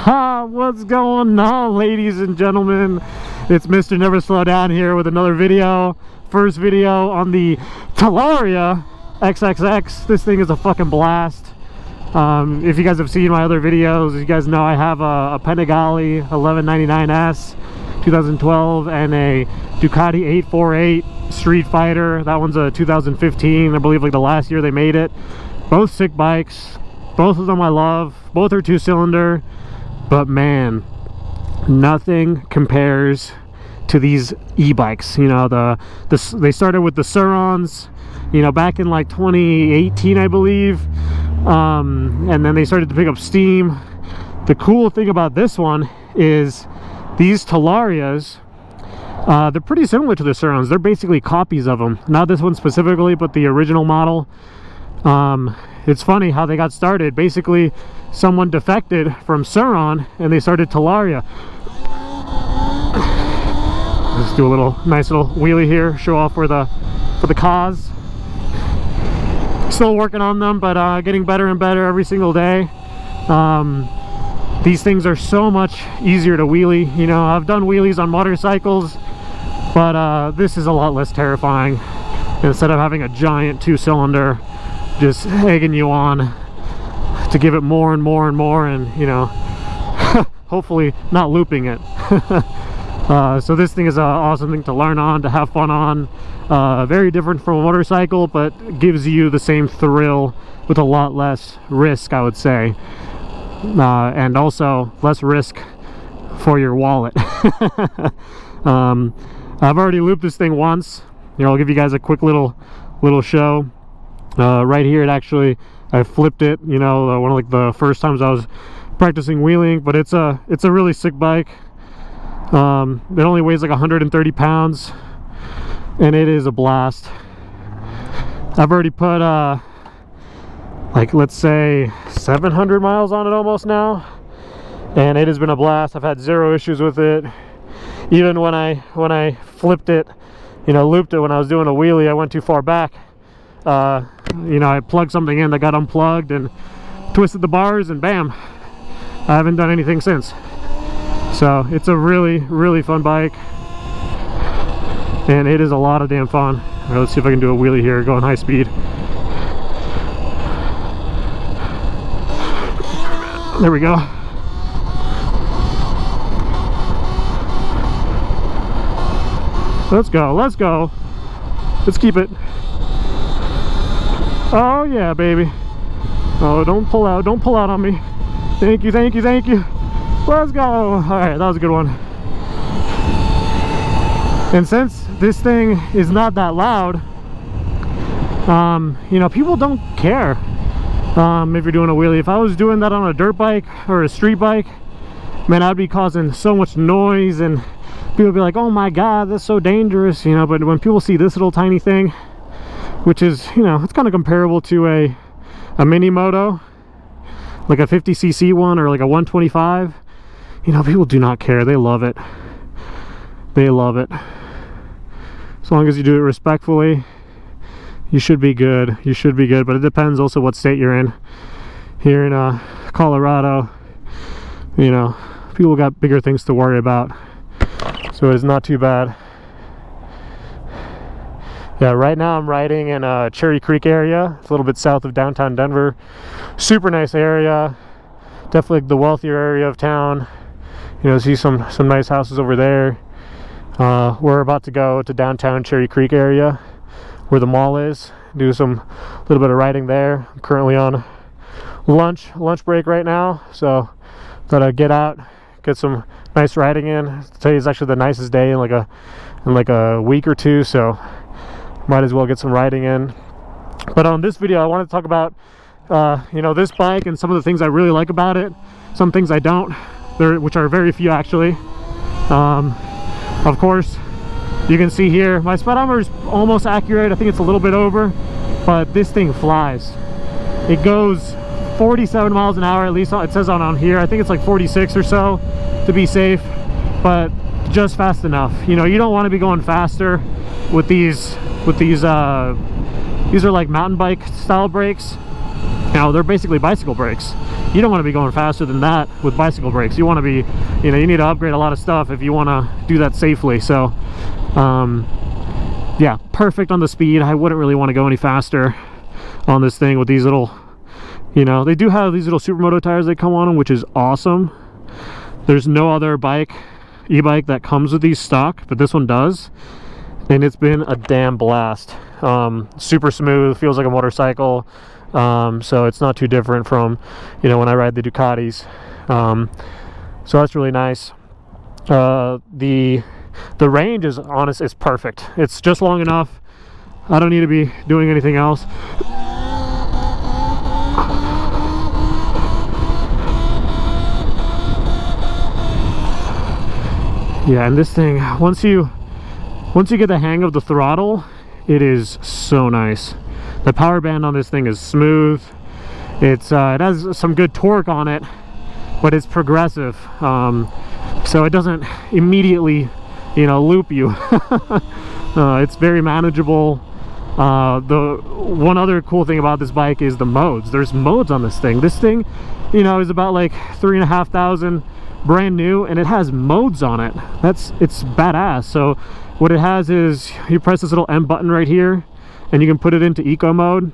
What's going on, ladies and gentlemen? It's Mr.NeverSlowDown here with another video. First video on the Talaria XXX. This thing is a fucking blast. If you guys have seen my other videos, you guys know I have a Panigale 1199S 2012 and a Ducati 848 Street Fighter. That one's a 2015, I believe, like the last year they made it. Both sick bikes, both of them I love. Both are 2-cylinder, but man, nothing compares to these e-bikes. You know, they started with the Surons, you know, back in like 2018, I believe, and then they started to pick up steam. The cool thing about this one is these Talarias, they're pretty similar to the Surons. They're basically copies of them. Not this one specifically, but the original model. It's funny how they got started. Basically, someone defected from Suron and they started Talaria. Let's do a nice little wheelie here, show off for the cause. Still working on them, but getting better and better every single day. These things are so much easier to wheelie. You know, I've done wheelies on motorcycles, but this is a lot less terrifying. Instead of having a giant 2-cylinder just egging you on to give it more and more and more, and you know, hopefully not looping it. So this thing is an awesome thing to learn on, to have fun on. Very different from a motorcycle, but gives you the same thrill with a lot less risk, I would say, and also less risk for your wallet. I've already looped this thing once. You know, I'll give you guys a quick little show. Right here, I flipped it, you know, one of like the first times I was practicing wheeling. But it's a really sick bike. It only weighs like 130 pounds and it is a blast. I've already put like, let's say 700 miles on it almost now, and it has been a blast. I've had zero issues with it. Even when I flipped it, you know, looped it when I was doing a wheelie, I went too far back. You know, I plugged something in that got unplugged and twisted the bars, and bam, I haven't done anything since. So it's a really fun bike, and it is a lot of damn fun. All right, let's see if I can do a wheelie here going high speed. There we go. Let's go. Let's keep it. Oh yeah, baby. Oh, don't pull out on me. Thank you. Let's go. All right, that was a good one. And since this thing is not that loud, you know, people don't care if you're doing a wheelie. If I was doing that on a dirt bike or a street bike, man, I'd be causing so much noise, and people would be like, oh my god, that's so dangerous, you know. But when people see this little tiny thing, which is, you know, it's kind of comparable to a mini moto, like a 50cc one or like a 125, you know, people do not care. They love it. They love it. As long as you do it respectfully, you should be good. You should be good. But it depends also what state you're in. Here in Colorado, you know, people got bigger things to worry about, so it's not too bad. Yeah, right now I'm riding in Cherry Creek area. It's a little bit south of downtown Denver. Super nice area. Definitely the wealthier area of town. You know, see some nice houses over there. We're about to go to downtown Cherry Creek area where the mall is. Do some little bit of riding there. I'm currently on lunch break right now, so thought I'd get out, get some nice riding in. Today is actually the nicest day in like a week or two, so might as well get some riding in. But on this video, I want to talk about you know, this bike and some of the things I really like about it, some things I don't, which are very few actually. Of course, you can see here my speedometer is almost accurate. I think it's a little bit over, but this thing flies. It goes 47 miles an hour, at least it says on here. I think it's like 46 or so to be safe, but just fast enough. You know, you don't want to be going faster with these are like mountain bike style brakes, Now they're basically bicycle brakes. You don't want to be going faster than that with bicycle brakes. You want to be, you know, you need to upgrade a lot of stuff if you want to do that safely. So yeah, perfect on the speed. I wouldn't really want to go any faster on this thing with these little, you know, they do have these little supermoto tires that come on them, which is awesome. There's no other bike, e-bike, that comes with these stock, but this one does, and it's been a damn blast. Super smooth, feels like a motorcycle. So it's not too different from, you know, when I ride the Ducatis. So that's really nice. The range is honest, it's perfect. It's just long enough. I don't need to be doing anything else. Yeah, and this thing, once you get the hang of the throttle, it is so nice. The power band on this thing is smooth. It has some good torque on it, but it's progressive, so it doesn't immediately, you know, loop you. It's very manageable. The one other cool thing about this bike is the modes. There's modes on this thing. This thing, you know, is about like 3,500 brand new, and it has modes on it. It's badass. So what it has is you press this little M button right here, and you can put it into eco mode,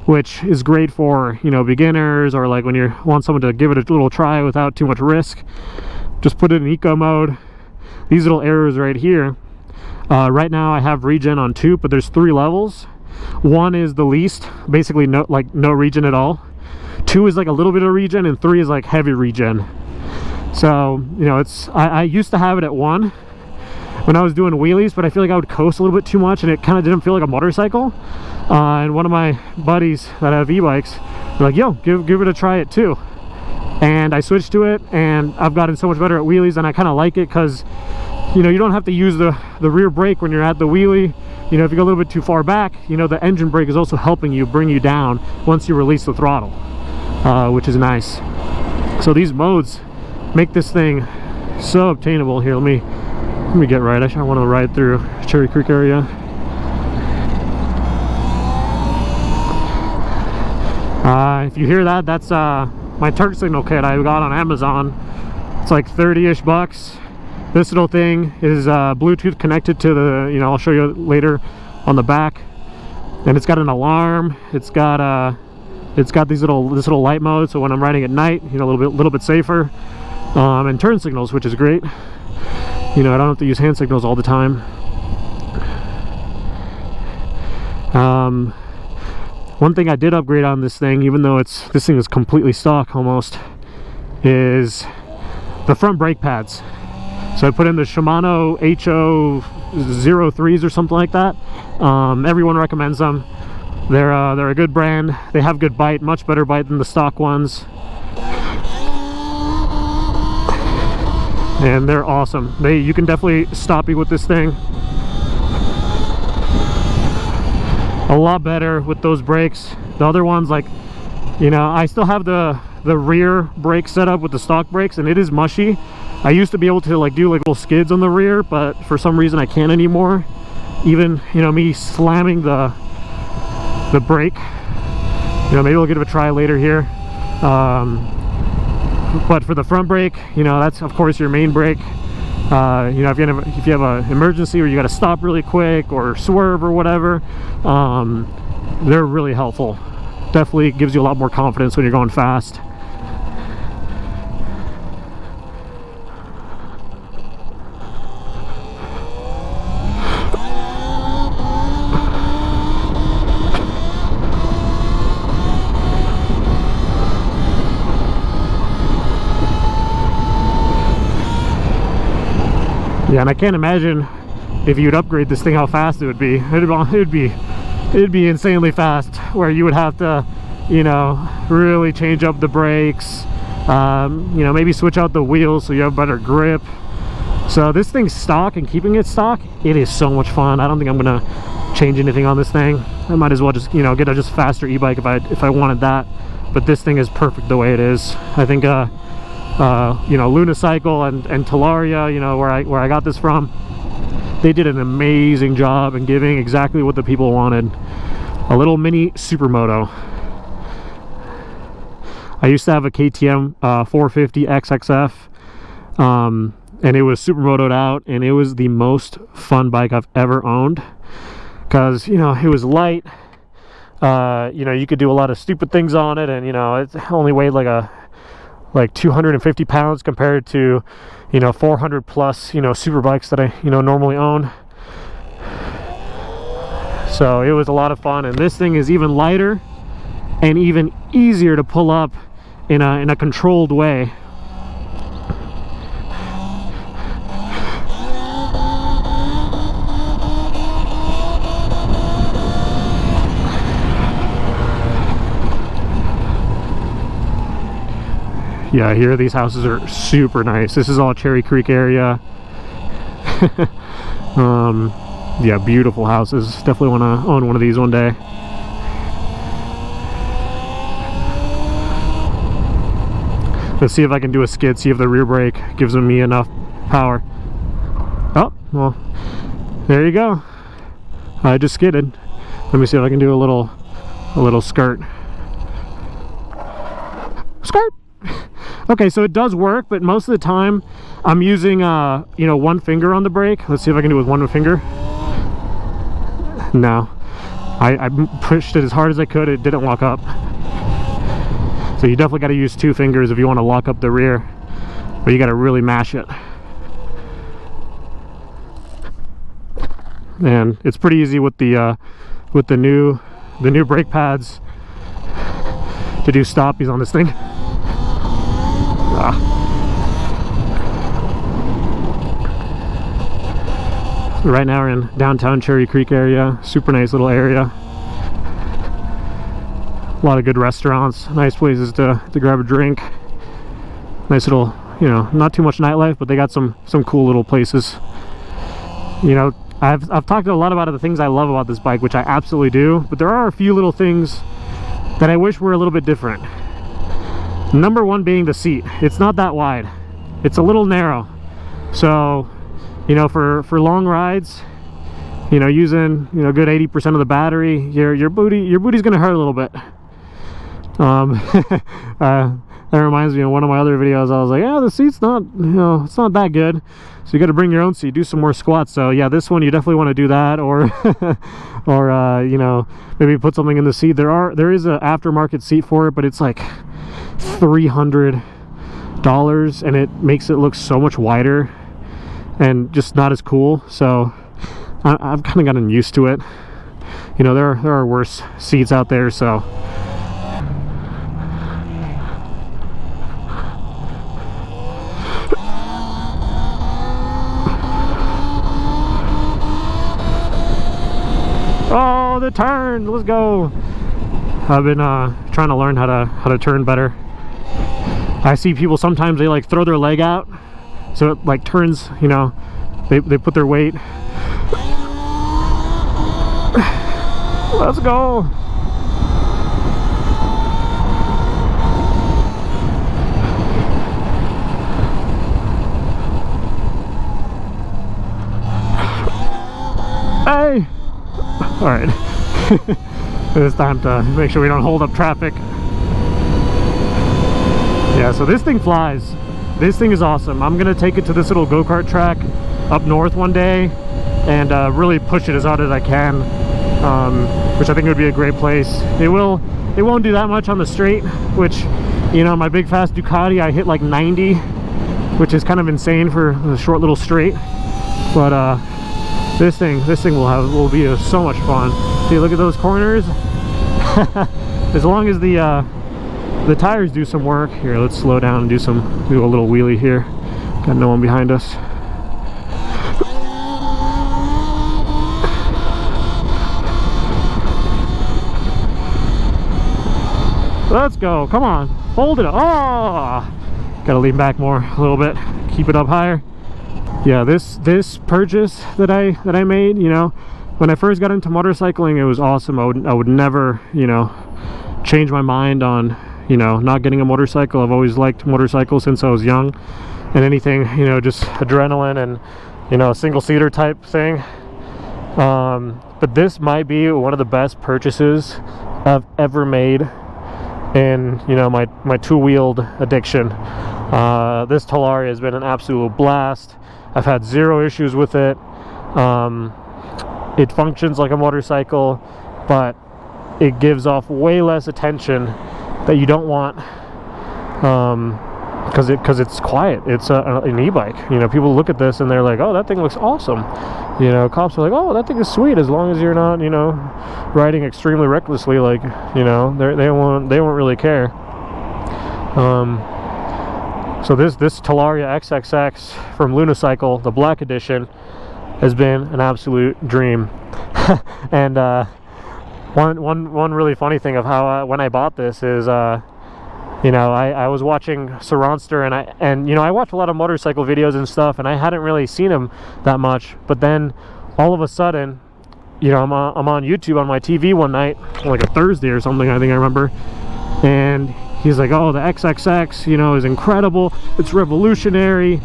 which is great for, you know, beginners, or like when you want someone to give it a little try without too much risk. Just put it in eco mode. These little arrows right here, right now I have regen on 2, but there's 3 levels. 1 is the least, basically no regen at all. 2 is like a little bit of regen, and 3 is like heavy regen. So, you know, I used to have it at 1 when I was doing wheelies, but I feel like I would coast a little bit too much, and it kind of didn't feel like a motorcycle. And one of my buddies that have e-bikes, they're like, yo, give it a try at 2. And I switched to it, and I've gotten so much better at wheelies, and I kind of like it because, you know, you don't have to use the rear brake when you're at the wheelie. You know, if you go a little bit too far back, you know, the engine brake is also helping you bring you down once you release the throttle, which is nice. So these modes make this thing so obtainable. Here, let me get right. I want to ride through Cherry Creek area. If you hear that, that's my turn signal kit I got on Amazon. It's like 30-ish bucks. This little thing is Bluetooth connected to the, you know, I'll show you later on the back, and it's got an alarm. It's got this little light mode, so when I'm riding at night, you know, a little bit safer. And turn signals, which is great. You know, I don't have to use hand signals all the time. One thing I did upgrade on this thing, even though this thing is completely stock almost, is the front brake pads. So I put in the Shimano HO03s or something like that. Everyone recommends them. They're a good brand. They have good bite, much better bite than the stock ones. And they're awesome. You can definitely stop me with this thing. A lot better with those brakes. The other ones, like, you know, I still have the rear brake set up with the stock brakes, and it is mushy. I used to be able to like do like little skids on the rear, but for some reason I can't anymore. Even, you know, me slamming the brake. You know, maybe we'll give it a try later here. But for the front brake, you know, that's of course your main brake. You know, if you have an emergency or you got to stop really quick or swerve or whatever, they're really helpful. Definitely gives you a lot more confidence when you're going fast. Yeah, and I can't imagine if you'd upgrade this thing how fast it would be. It'd be insanely fast, where you would have to, you know, really change up the brakes, you know, maybe switch out the wheels so you have better grip. So this thing's stock, and keeping it stock, it is so much fun. I don't think I'm gonna change anything on this thing. I might as well just, you know, get a just faster e-bike if I wanted that. But this thing is perfect the way it is. I think you know, Lunicycle and Talaria, you know, where I got this from, they did an amazing job in giving exactly what the people wanted. A little mini supermoto. I used to have a KTM 450 XXF, and it was supermotoed out, and it was the most fun bike I've ever owned, because, you know, it was light. You know, you could do a lot of stupid things on it, and, you know, it only weighed like 250 pounds compared to, you know, 400 plus, you know, super bikes that I, you know, normally own. So it was a lot of fun, and this thing is even lighter and even easier to pull up in a controlled way. Yeah, here these houses are super nice. This is all Cherry Creek area. Yeah, beautiful houses. Definitely want to own one of these one day. Let's see if I can do a skid, see if the rear brake gives me enough power. Oh, well, there you go. I just skidded. Let me see if I can do a little skirt. Skirt! Okay, so it does work, but most of the time I'm using, you know, one finger on the brake. Let's see if I can do it with one finger. No. I pushed it as hard as I could. It didn't lock up. So you definitely got to use two fingers if you want to lock up the rear, but you got to really mash it. And it's pretty easy with the new brake pads to do stoppies on this thing. So right now we're in downtown Cherry Creek area. Super nice little area. A lot of good restaurants, nice places to grab a drink. Nice little, you know, not too much nightlife, but they got some cool little places. You know, I've talked a lot about the things I love about this bike, which I absolutely do, but there are a few little things that I wish were a little bit different. Number one being the seat. It's not that wide. It's a little narrow. So, you know, for long rides, you know, using, you know, good 80% of the battery, your booty's gonna hurt a little bit. That reminds me of one of my other videos. I was like, yeah, the seat's not, you know, it's not that good, so you got to bring your own seat, do some more squats. So yeah, this one you definitely want to do that, or or you know, maybe put something in the seat. There is an aftermarket seat for it, but it's like $300, and it makes it look so much wider and just not as cool. So I've kind of gotten used to it. You know, there are worse seats out there. So oh, the turn, let's go. I've been trying to learn how to turn better. I see people sometimes, they like throw their leg out so it like turns, you know, they put their weight. Let's go. Hey. All right. It's time to make sure we don't hold up traffic. Yeah, so this thing flies. This thing is awesome. I'm gonna take it to this little go-kart track up north one day and really push it as hard as I can, which I think would be a great place. It won't do that much on the straight, which, you know, my big fast Ducati, I hit like 90, which is kind of insane for a short little straight. But this thing will be so much fun. See, look at those corners. As long as the tires do some work. Here, let's slow down and do a little wheelie here. Got no one behind us. Let's go. Come on, hold it up. Oh, gotta lean back more a little bit, keep it up higher. Yeah, this purchase that I made, you know, when I first got into motorcycling, it was awesome. I would never, you know, change my mind on, you know, not getting a motorcycle. I've always liked motorcycles since I was young, and anything, you know, just adrenaline and, you know, a single-seater type thing. But this might be one of the best purchases I've ever made in, you know, my two-wheeled addiction. This Talaria has been an absolute blast. I've had zero issues with it. It functions like a motorcycle, but it gives off way less attention that you don't want, because it's quiet. It's an e-bike. You know, people look at this and they're like, oh, that thing looks awesome. You know, cops are like, oh, that thing is sweet, as long as you're not, you know, riding extremely recklessly. Like, you know, they won't really care. So this Talaria XXX from Lunicycle, the black edition, has been an absolute dream. And one really funny thing of how when I bought this is, you know, I was watching Saronster, and you know, I watch a lot of motorcycle videos and stuff, and I hadn't really seen him that much. But then all of a sudden, you know, I'm on YouTube on my TV one night, like a Thursday or something, I think I remember, and he's like, oh, the XXX, you know, is incredible, it's revolutionary.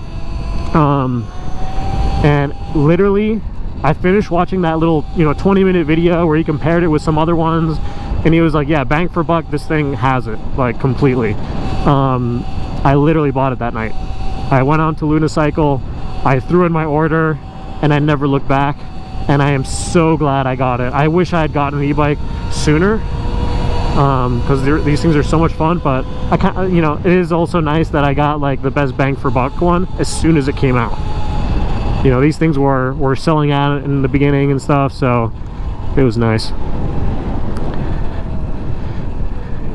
And literally I finished watching that little, you know, 20-minute video where he compared it with some other ones, and he was like, yeah, bang for buck, this thing has it, like, completely. I literally bought it that night. I went on to Lunicycle, I threw in my order, and I never looked back, and I am so glad I got it. I wish I had gotten an e-bike sooner, because these things are so much fun. But I can't, you know, it is also nice that I got like the best bang for buck one as soon as it came out. You know, these things were selling out in the beginning and stuff, so it was nice.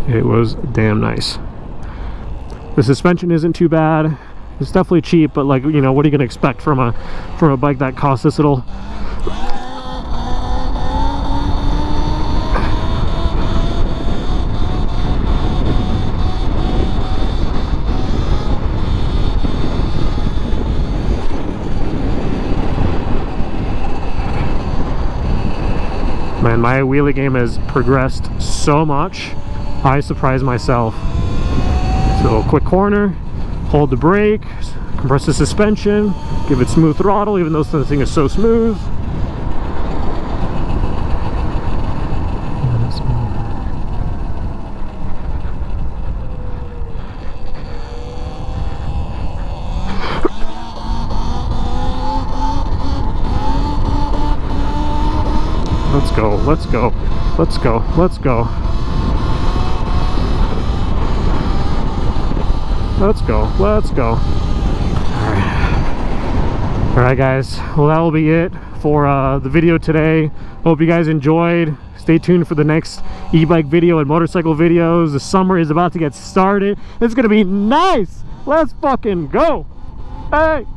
It was damn nice. The suspension isn't too bad. It's definitely cheap, but like, you know, what are you gonna expect from a bike that costs this little? Man, my wheelie game has progressed so much. I surprise myself. So, quick corner, hold the brake, compress the suspension, give it smooth throttle, even though the thing is so smooth. Let's go, let's go, let's go, let's go. Let's go, let's go. Alright guys, well that will be it for the video today. Hope you guys enjoyed. Stay tuned for the next e-bike video and motorcycle videos. The summer is about to get started. It's gonna be nice. Let's fucking go. Hey.